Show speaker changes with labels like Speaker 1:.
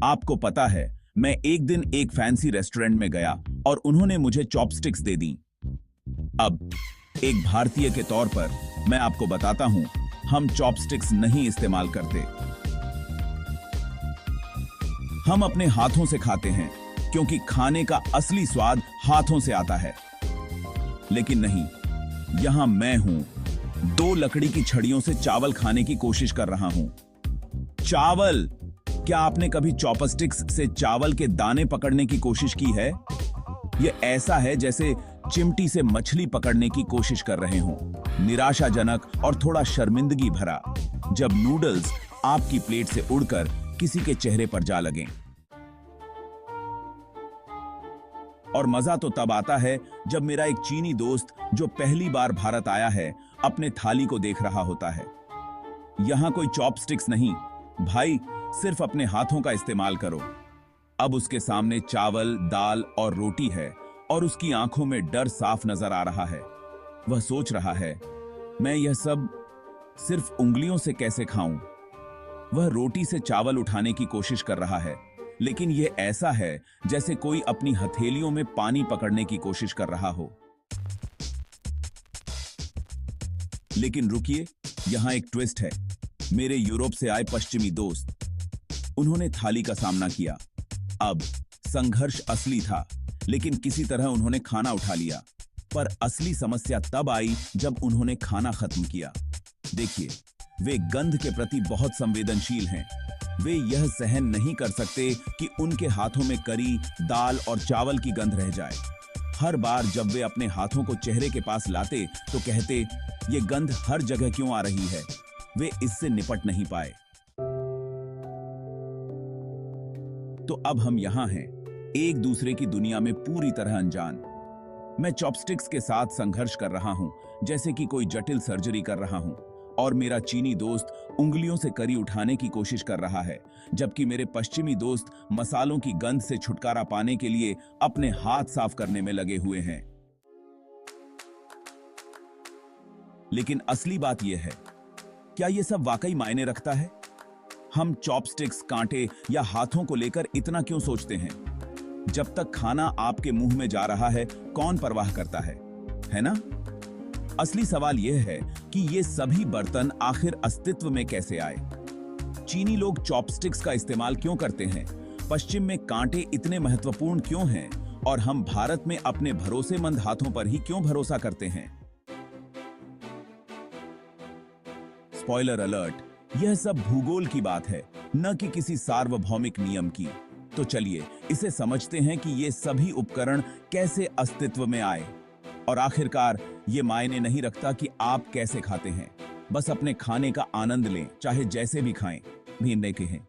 Speaker 1: आपको पता है, मैं एक दिन एक फैंसी रेस्टोरेंट में गया और उन्होंने मुझे चॉपस्टिक्स दे दी। अब एक भारतीय के तौर पर मैं आपको बताता हूं, हम चॉपस्टिक्स नहीं इस्तेमाल करते। हम अपने हाथों से खाते हैं क्योंकि खाने का असली स्वाद हाथों से आता है। लेकिन नहीं, यहां मैं हूं, दो लकड़ी की छड़ियों से चावल खाने की कोशिश कर रहा हूं। चावल! क्या आपने कभी चॉपस्टिक्स से चावल के दाने पकड़ने की कोशिश की है? यह ऐसा है जैसे चिमटी से मछली पकड़ने की कोशिश कर रहे हों। निराशाजनक और थोड़ा शर्मिंदगी भरा, जब नूडल्स आपकी प्लेट से उड़कर किसी के चेहरे पर जा लगें। और मजा तो तब आता है जब मेरा एक चीनी दोस्त जो पहली बार भारत आया है, अपने थाली को देख रहा होता है। यहां कोई चॉपस्टिक्स नहीं भाई, सिर्फ अपने हाथों का इस्तेमाल करो। अब उसके सामने चावल, दाल और रोटी है और उसकी आंखों में डर साफ नजर आ रहा है। वह सोच रहा है, मैं यह सब सिर्फ उंगलियों से कैसे खाऊं? वह रोटी से चावल उठाने की कोशिश कर रहा है, लेकिन यह ऐसा है जैसे कोई अपनी हथेलियों में पानी पकड़ने की कोशिश कर रहा हो। लेकिन रुकिए, यहां एक ट्विस्ट है। मेरे यूरोप से आए पश्चिमी दोस्त, उन्होंने थाली का सामना किया। अब संघर्ष असली था, लेकिन किसी तरह उन्होंने खाना उठा लिया। पर असली समस्या तब आई जब उन्होंने खाना खत्म किया। देखिए, वे गंध के प्रति बहुत संवेदनशील हैं। वे यह सहन नहीं कर सकते कि उनके हाथों में करी, दाल और चावल की गंध रह जाए। हर बार जब वे अपने हाथों को चेहरे के पास लाते तो कहते, ये गंध हर जगह क्यों आ रही है? वे इससे निपट नहीं पाए। तो अब हम यहां हैं, एक दूसरे की दुनिया में पूरी तरह अनजान। मैं चॉपस्टिक्स के साथ संघर्ष कर रहा हूं, जैसे कि कोई जटिल सर्जरी कर रहा हूं, और मेरा चीनी दोस्त उंगलियों से करी उठाने की कोशिश कर रहा है, जबकि मेरे पश्चिमी दोस्त मसालों की गंध से छुटकारा पाने के लिए अपने हाथ साफ करने में लगे हुए हैं। लेकिन असली बात यह है, क्या यह सब वाकई मायने रखता है? हम चॉपस्टिक्स, कांटे या हाथों को लेकर इतना क्यों सोचते हैं? जब तक खाना आपके मुंह में जा रहा है, कौन परवाह करता है ना? असली सवाल यह है कि ये सभी बर्तन आखिर अस्तित्व में कैसे आए? चीनी लोग चॉपस्टिक्स का इस्तेमाल क्यों करते हैं? पश्चिम में कांटे इतने महत्वपूर्ण क्यों हैं? और हम भारत में अपने भरोसेमंद हाथों पर ही क्यों भरोसा करते हैं? स्पॉइलर अलर्ट, यह सब भूगोल की बात है, न कि किसी सार्वभौमिक नियम की। तो चलिए इसे समझते हैं कि ये सभी उपकरण कैसे अस्तित्व में आए। और आखिरकार ये मायने नहीं रखता कि आप कैसे खाते हैं, बस अपने खाने का आनंद लें, चाहे जैसे भी खाएं। भी देखे हैं।